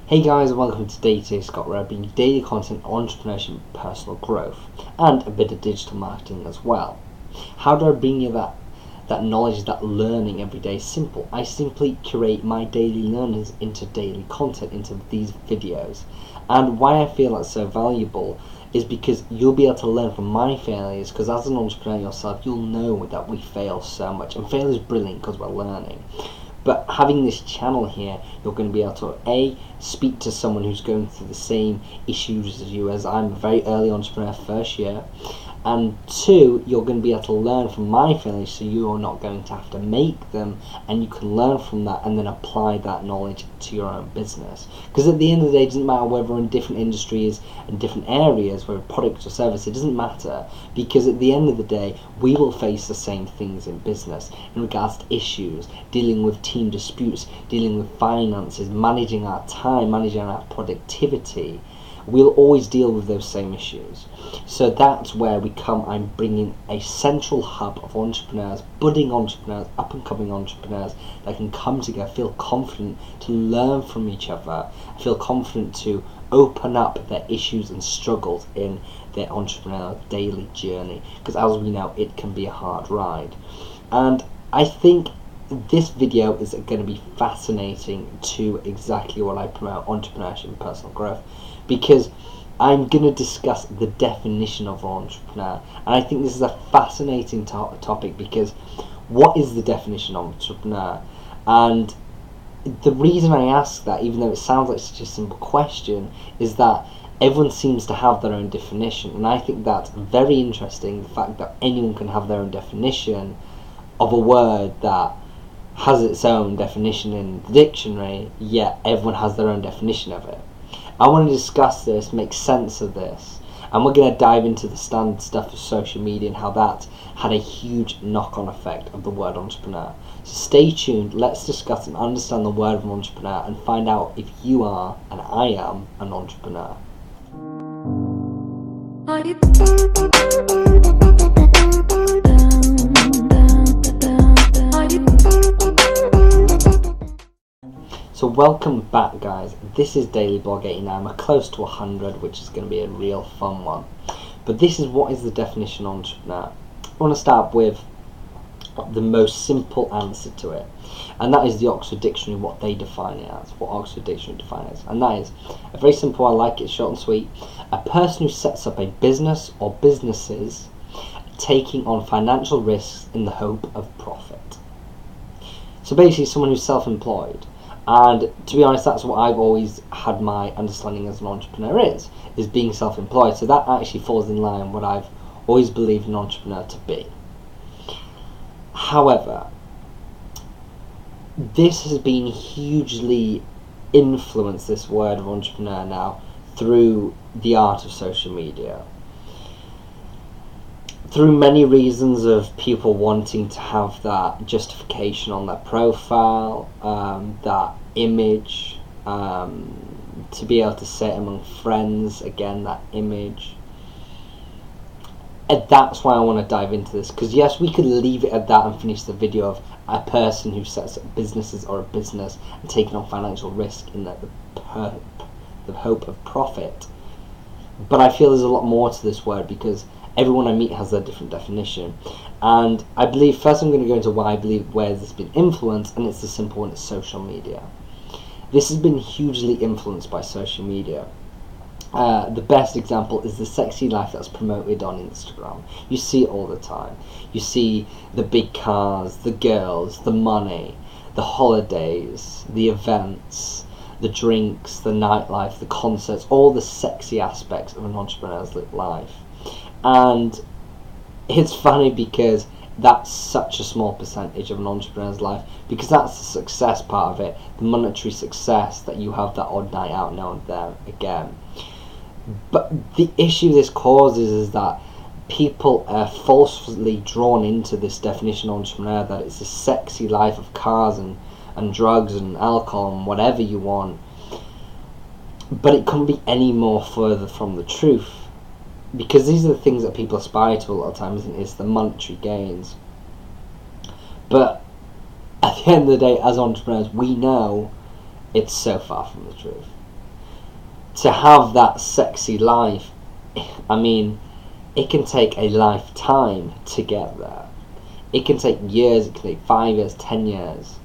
Hey guys, and welcome to Day-to-Day Scott, where I bring you daily content on entrepreneurship and personal growth, and a bit of digital marketing as well. How do I bring you that knowledge, that learning every day? Simple. I simply curate my daily learnings into daily content, into these videos. And why I feel that's so valuable is because you'll be able to learn from my failures, because as an entrepreneur yourself, you'll know that we fail so much, and failure is brilliant because we're learning. But having this channel here, you're going to be able to A, speak to someone who's going through the same issues as you, as I'm a very early entrepreneur, first year, and two, you're going to be able to learn from my failures, so you're not going to have to make them, and you can learn from that and then apply that knowledge to your own business. Because at the end of the day, it doesn't matter whether we're in different industries and different areas, whether product or service, it doesn't matter, because at the end of the day, we will face the same things in business in regards to issues, dealing with team disputes, dealing with finances, managing our time, managing our productivity. We'll always deal with those same issues. So that's where I'm bringing a central hub of entrepreneurs, budding entrepreneurs, up and coming entrepreneurs that can come together, feel confident to learn from each other, feel confident to open up their issues and struggles in their entrepreneurial daily journey. Because as we know, it can be a hard ride. And I think this video is going to be fascinating to exactly what I promote, entrepreneurship and personal growth, because I'm going to discuss the definition of an entrepreneur. And I think this is a fascinating topic, because what is the definition of entrepreneur? And the reason I ask that, even though it sounds like such a simple question, is that everyone seems to have their own definition. And I think that's very interesting, the fact that anyone can have their own definition of a word that has its own definition in the dictionary, yet everyone has their own definition of it. I want to discuss this, make sense of this, and we're going to dive into the standard stuff of social media and how that had a huge knock-on effect of the word entrepreneur. So stay tuned, let's discuss and understand the word of entrepreneur and find out if you are, and I am, an entrepreneur. So welcome back, guys. This is Daily Blog 89. We're close to 100, which is going to be a real fun one. But this is what is the definition of entrepreneur. I want to start with the most simple answer to it, and that is the Oxford Dictionary, what they define it as, what Oxford Dictionary defines it as. And that is a very simple, I like it, short and sweet, a person who sets up a business or businesses taking on financial risks in the hope of profit. So basically someone who's self-employed. And to be honest, that's what I've always had my understanding as an entrepreneur is being self-employed. So that actually falls in line with what I've always believed an entrepreneur to be. However, this has been hugely influenced, this word of entrepreneur now, through the art of social media. Through many reasons of people wanting to have that justification on their profile, that image, to be able to say it among friends, again, that image. And that's why I want to dive into this, because yes, we could leave it at that and finish the video of a person who sets up businesses or a business and taking on financial risk in the hope of profit. But I feel there's a lot more to this word, because everyone I meet has their different definition. And I believe, first I'm going to go into why I believe where this has been influenced, and it's the simple one, it's social media. This has been hugely influenced by social media. The best example is the sexy life that's promoted on Instagram. You see it all the time. You see the big cars, the girls, the money, the holidays, the events, the drinks, the nightlife, the concerts, all the sexy aspects of an entrepreneur's life. And it's funny because that's such a small percentage of an entrepreneur's life, because that's the success part of it, the monetary success, that you have that odd night out now and then again. But the issue this causes is that people are falsely drawn into this definition of entrepreneur, that it's a sexy life of cars and drugs and alcohol and whatever you want. But it couldn't be any more further from the truth. Because these are the things that people aspire to a lot of times, isn't it? It's the monetary gains. But at the end of the day, as entrepreneurs, we know it's so far from the truth. to have that sexy life, I mean, it can take a lifetime to get there. It can take years, it can take 5 years, 10 years.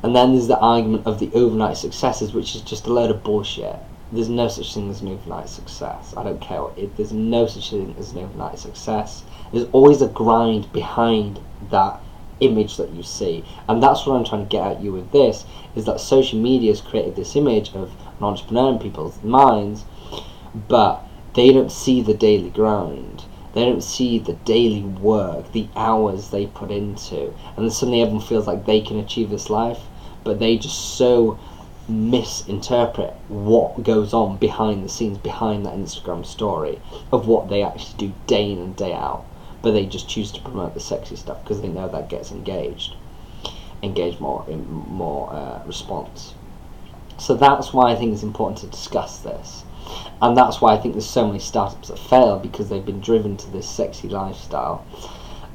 And then there's the argument of the overnight successes, which is just a load of bullshit. There's no such thing as an overnight success. I don't care what there's no such thing as an overnight success. There's always a grind behind that image that you see. And that's what I'm trying to get at you with this, is that social media has created this image of an entrepreneur in people's minds, but they don't see the daily grind. They don't see the daily work, the hours they put into. And then suddenly everyone feels like they can achieve this life, but they just so misinterpret what goes on behind the scenes, behind that Instagram story, of what they actually do day in and day out. But they just choose to promote the sexy stuff because they know that gets engaged more response. So that's why I think it's important to discuss this. And that's why I think there's so many startups that fail, because they've been driven to this sexy lifestyle.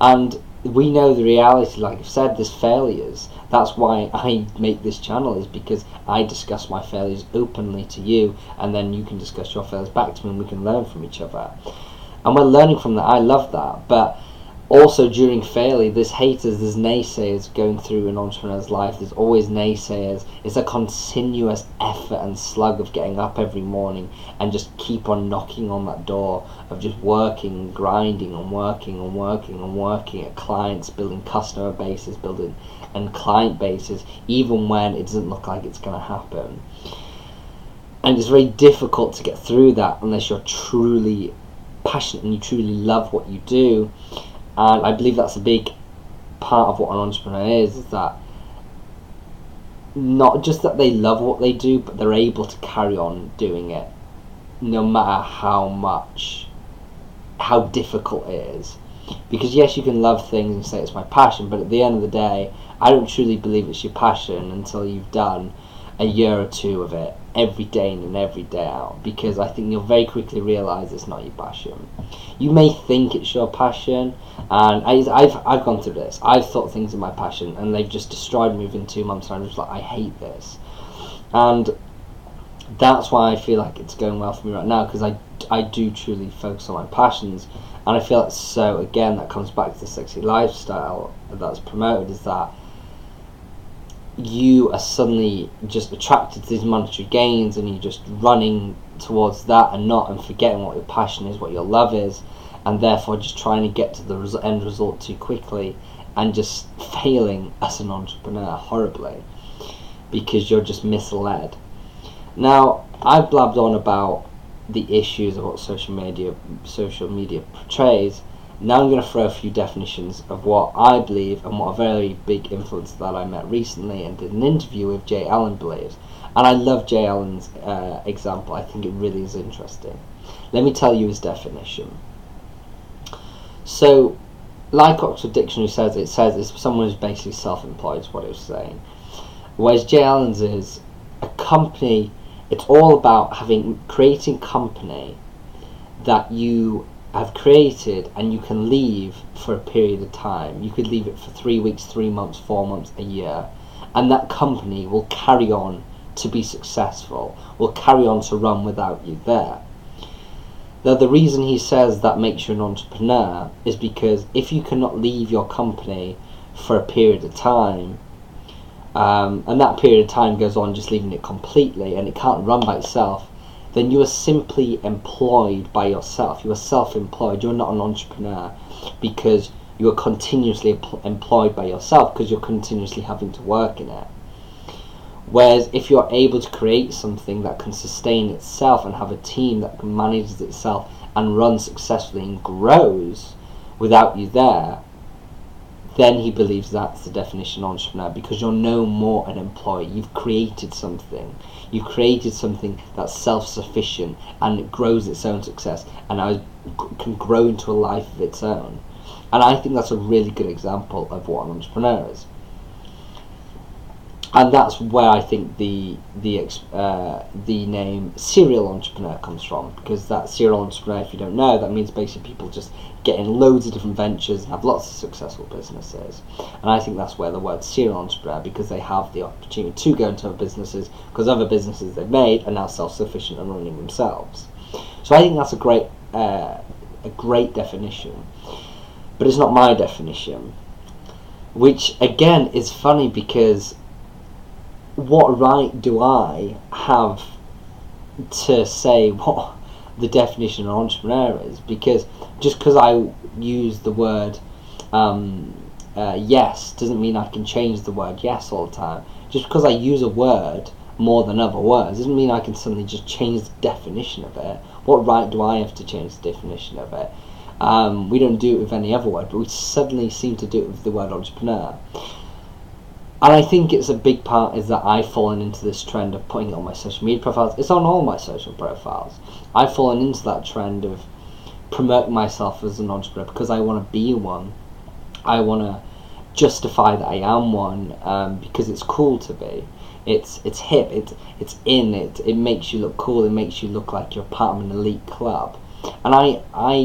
And we know the reality, like I've said, there's failures. That's why I make this channel, is because I discuss my failures openly to you, and then you can discuss your failures back to me and we can learn from each other. And we're learning from that. I love that. But also during failure, there's haters, there's naysayers going through an entrepreneur's life. There's always naysayers. It's a continuous effort and slug of getting up every morning and just keep on knocking on that door of just working and grinding and working and working and working at clients, building customer bases, building and client bases, even when it doesn't look like it's going to happen. And it's very difficult to get through that unless you're truly passionate and you truly love what you do. And I believe that's a big part of what an entrepreneur is that not just that they love what they do, but they're able to carry on doing it no matter how difficult it is. Because yes, you can love things and say it's my passion, but at the end of the day, I don't truly believe it's your passion until you've done a year or two of it every day in and every day out, because I think you'll very quickly realise it's not your passion. You may think it's your passion, and I've gone through this. I've thought things are my passion and they've just destroyed me within 2 months, and I'm just like, I hate this. And that's why I feel like it's going well for me right now, because I do truly focus on my passions. And I feel like, so again, that comes back to the sexy lifestyle that's promoted, is that you are suddenly just attracted to these monetary gains, and you're just running towards that and forgetting what your passion is, what your love is, and therefore just trying to get to the end result too quickly, and just failing as an entrepreneur horribly because you're just misled. Now, I've blabbed on about the issues of what social media portrays. Now I'm going to throw a few definitions of what I believe and what a very big influencer that I met recently and did an interview with, Jay Allen, believes. And I love Jay Allen's example. I think it really is interesting. Let me tell you his definition. So, like Oxford Dictionary says it's someone who's basically self-employed, is what it was saying. Whereas Jay Allen's is a company. It's all about creating company that you have created and you can leave for a period of time. You could leave it for 3 weeks, 3 months, 4 months, a year, and that company will carry on to be successful, will carry on to run without you there. Now, the reason he says that makes you an entrepreneur is because if you cannot leave your company for a period of time, and that period of time goes on just leaving it completely, and it can't run by itself, then you are simply employed by yourself. You are self-employed. You're not an entrepreneur, because you are continuously employed by yourself, because you're continuously having to work in it. Whereas if you're able to create something that can sustain itself and have a team that manages itself and runs successfully and grows without you there, then he believes that's the definition of entrepreneur, because you're no more an employee. You've created something. You've created something that's self-sufficient and it grows its own success and can grow into a life of its own. And I think that's a really good example of what an entrepreneur is. And that's where I think the name serial entrepreneur comes from, because that serial entrepreneur, if you don't know, that means basically people just get in loads of different ventures and have lots of successful businesses. And I think that's where the word serial entrepreneur, because they have the opportunity to go into other businesses, because other businesses they've made are now self-sufficient and running themselves. So I think that's a great definition, but it's not my definition, which again is funny, because what right do I have to say what the definition of entrepreneur is? Because just because I use the word yes doesn't mean I can change the word yes all the time. Just because I use a word more than other words doesn't mean I can suddenly just change the definition of it. What right do I have to change the definition of it? We don't do it with any other word, but we suddenly seem to do it with the word entrepreneur. And I think it's a big part is that I've fallen into this trend of putting it on my social media profiles. It's on all my social profiles. I've fallen into that trend of promoting myself as an entrepreneur because I want to be one. I want to justify that I am one, because it's cool to be. It's hip. It's in. It makes you look cool. It makes you look like you're part of an elite club. And I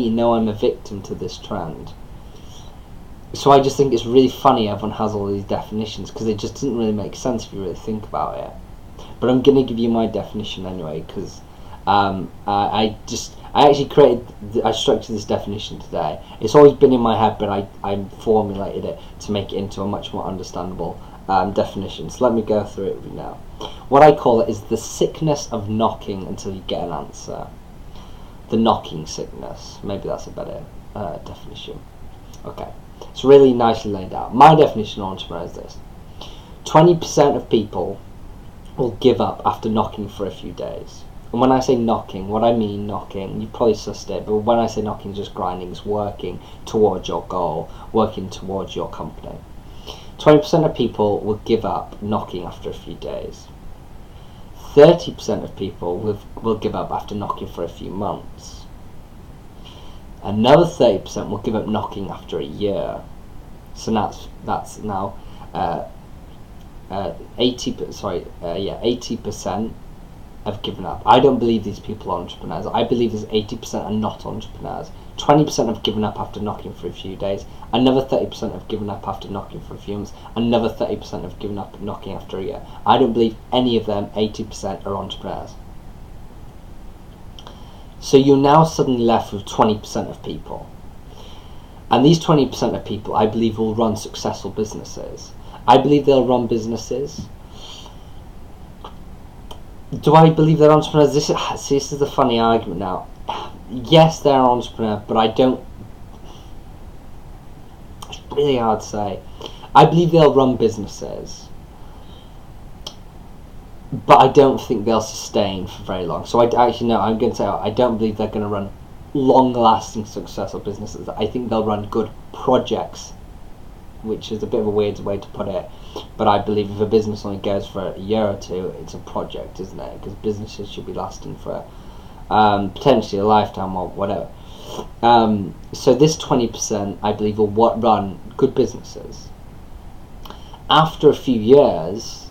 know I'm a victim to this trend. So I just think it's really funny everyone has all these definitions, because it just doesn't really make sense if you really think about it. But I'm going to give you my definition anyway, because I structured this definition today. It's always been in my head, but I formulated it to make it into a much more understandable definition. So let me go through it with you now. What I call it is the sickness of knocking until you get an answer. The knocking sickness. Maybe that's a better definition. Okay. It's really nicely laid out. My definition of entrepreneur is this: 20% of people will give up after knocking for a few days. And when I say knocking, what I mean knocking, you probably sussed it, but when I say knocking, just grinding, is working towards your goal, working towards your company. 20% of people will give up knocking after a few days. 30% of people will give up after knocking for a few months. Another 30% will give up knocking after a year. So that's now 80% have given up. I don't believe these people are entrepreneurs. I believe there's 80% are not entrepreneurs. 20% have given up after knocking for a few days. Another 30% have given up after knocking for a few months. Another 30% have given up knocking after a year. I don't believe any of them 80% are entrepreneurs. So you're now suddenly left with 20% of people. And these 20% of people, I believe, will run successful businesses. I believe they'll run businesses. Do I believe they're entrepreneurs? This is the funny argument now. Yes, they're entrepreneurs, but I don't... It's really hard to say. I believe they'll run businesses, but I don't think they'll sustain for very long. So I'm going to say I don't believe they're going to run long-lasting, successful businesses. I think they'll run good projects, which is a bit of a weird way to put it. But I believe if a business only goes for a year or two, it's a project, isn't it? Because businesses should be lasting for potentially a lifetime or whatever. So this 20%, I believe, will run good businesses. After a few years,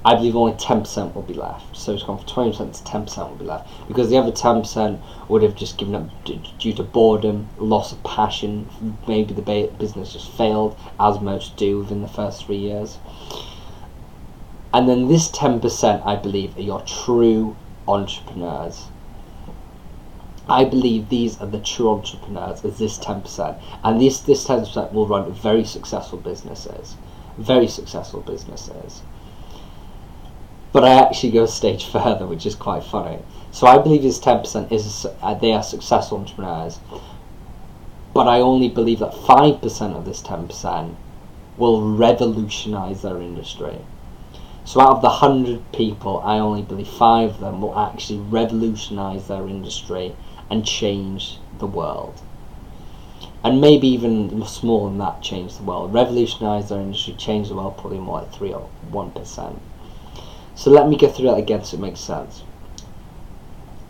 I believe only 10% will be left. So it's gone from 20% to 10% will be left, because the other 10% would have just given up due to boredom, loss of passion. Maybe the business just failed, as most do within the first 3 years. And then this 10%, I believe, are your true entrepreneurs. I believe these are the true entrepreneurs, is this 10%. And this 10% will run very successful businesses. Very successful businesses. But I actually go a stage further, which is quite funny. So I believe this 10% they are successful entrepreneurs. But I only believe that 5% of this 10% will revolutionize their industry. So out of the 100 people, I only believe 5 of them will actually revolutionize their industry and change the world. And maybe even smaller than that, change the world. Revolutionize their industry, change the world, probably more like 3 or 1%. So let me go through that again so it makes sense.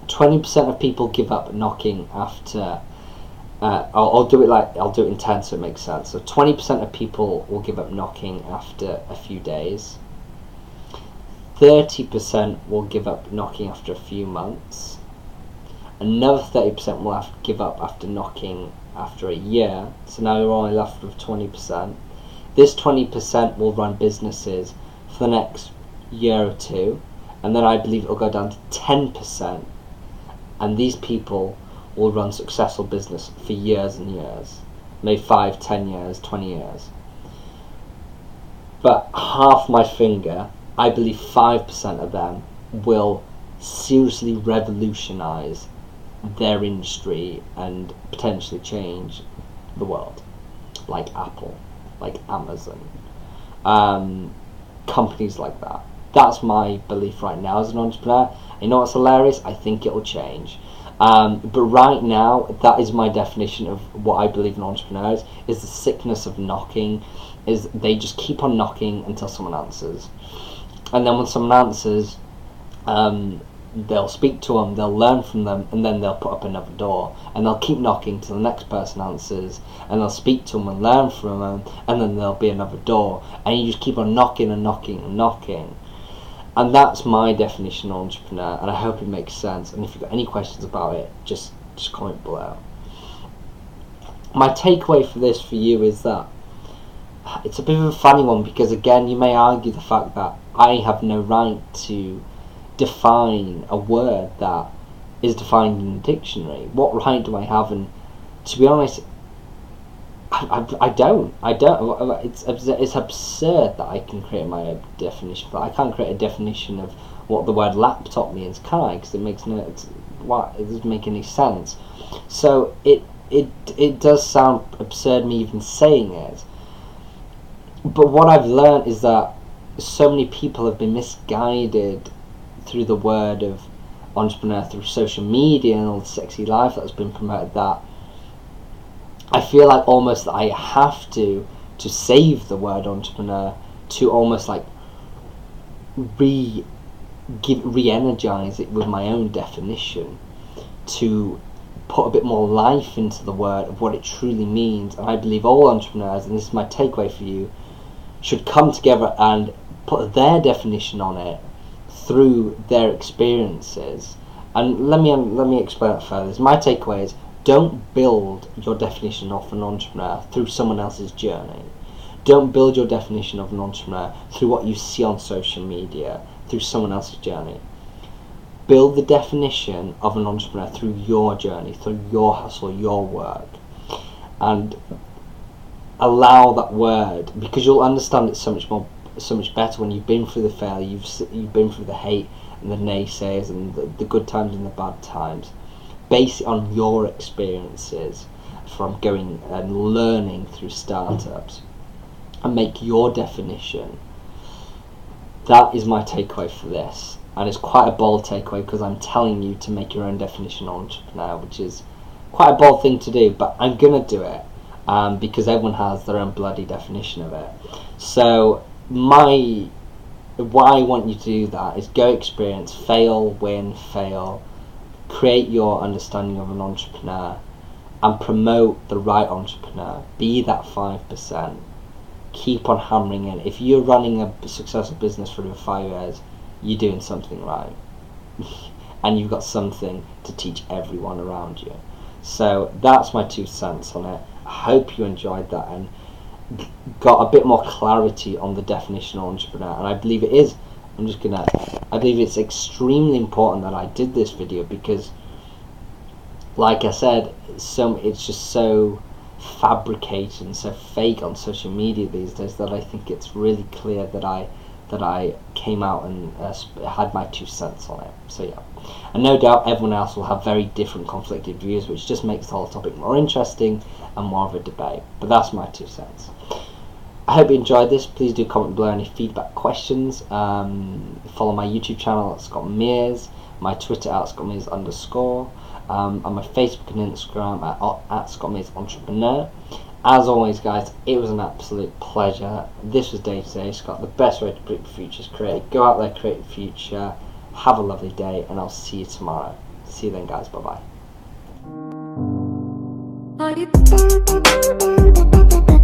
20% of people give up knocking after... I'll do it in 10 so it makes sense. So 20% of people will give up knocking after a few days. 30% will give up knocking after a few months. Another 30% will have to give up after knocking after a year. So now you're only left with 20%. This 20% will run businesses for the next year or two, and then I believe it'll go down to 10%, and these people will run successful business for years and years, maybe 5, 10 years, 20 years. But half my finger, I believe 5% of them will seriously revolutionize their industry and potentially change the world, like Apple, like Amazon, companies like that. That's my belief right now as an entrepreneur. You know what's hilarious? I think it'll change. But right now, that is my definition of what I believe in entrepreneurs, is the sickness of knocking, is they just keep on knocking until someone answers. And then when someone answers, they'll speak to them, they'll learn from them, and then they'll put up another door. And they'll keep knocking till the next person answers, and they'll speak to them and learn from them, and then there'll be another door. And you just keep on knocking and knocking and knocking. And that's my definition of entrepreneur, and I hope it makes sense. And if you've got any questions about it, just comment below. My takeaway for this for you is that it's a bit of a funny one, because again, you may argue the fact that I have no right to define a word that is defined in the dictionary. What right do I have? And to be honest, I don't. It's absurd that I can create my own definition, but I can't create a definition of what the word laptop means, can I? Because it doesn't make any sense. So it does sound absurd me even saying it. But what I've learned is that so many people have been misguided through the word of entrepreneur, through social media and all the sexy life that's been promoted, that I feel like almost that I have to save the word entrepreneur, to almost like re-energize it with my own definition, to put a bit more life into the word of what it truly means. And I believe all entrepreneurs, and this is my takeaway for you, should come together and put their definition on it through their experiences. And let me explain that further. My takeaway is, don't build your definition of an entrepreneur through someone else's journey. Don't build your definition of an entrepreneur through what you see on social media, through someone else's journey. Build the definition of an entrepreneur through your journey, through your hustle, your work, and allow that word, because you'll understand it so much better when you've been through the failure, you've been through the hate and the naysayers and the good times and the bad times. Base it on your experiences from going and learning through startups, and make your definition. That is my takeaway for this, and it's quite a bold takeaway, because I'm telling you to make your own definition of entrepreneur, which is quite a bold thing to do, but I'm gonna do it because everyone has their own bloody definition of it. So why I want you to do that is go experience, fail, win, fail, create your understanding of an entrepreneur, and promote the right entrepreneur. Be that 5%. Keep on hammering in. If you're running a successful business for 5 years, you're doing something right. And you've got something to teach everyone around you. So that's my 2 cents on it. I hope you enjoyed that and got a bit more clarity on the definition of entrepreneur. And I believe it is. I believe it's extremely important that I did this video, because, like I said, it's just so fabricated and so fake on social media these days that I think it's really clear that I came out and had my 2 cents on it. So yeah, and no doubt everyone else will have very different conflicted views, which just makes the whole topic more interesting and more of a debate. But that's my 2 cents. I hope you enjoyed this. Please do comment below any feedback, questions. Follow my YouTube channel at Scott Mears, my Twitter at Scott Mears _, and my Facebook and Instagram at Scott Mears Entrepreneur. As always, guys, it was an absolute pleasure. This was Day to Day Scott. The best way to predict the future is create. Go out there, create the future. Have a lovely day, and I'll see you tomorrow. See you then, guys. Bye bye.